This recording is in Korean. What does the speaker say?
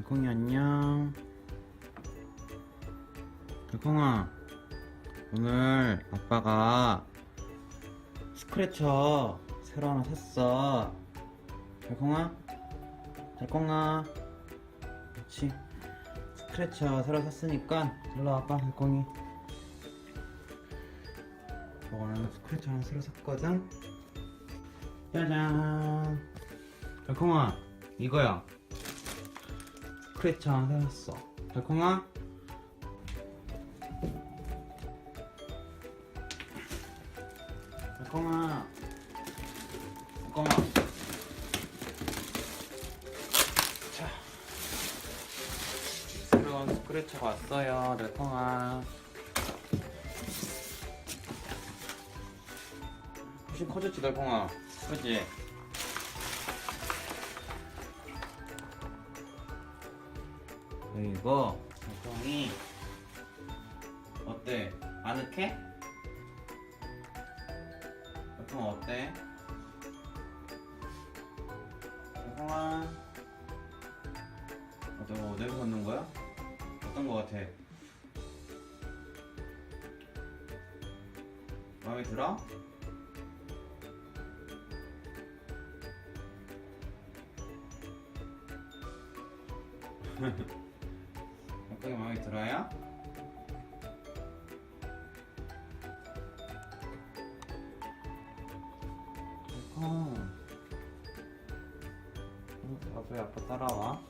달콩이 안녕. 달콩아, 오늘 아빠가 스크래쳐 새로 하나 샀어. 달콩아, 달콩아. 그렇지. 스크래쳐 새로 샀으니까 일로 와봐, 달콩이. 오늘 스크래쳐 하나 새로 샀거든. 짜잔. 달콩아, 이거야. 스크래쳐 하나 샀어. 달콩아. 달콩아. 달콩아. 자, 새로운 스크래쳐가 왔어요. 달콩아. 훨씬 커졌지, 달콩아. 그치? 이거 달콩이 어때? 아늑해? 달콩아 어때? 달콩아 너 어디서 걷는 거야? 어떤 거 같아? 마음에 들어? 달콩이 마음에 들어요? 달콩 왜 아빠 따라와?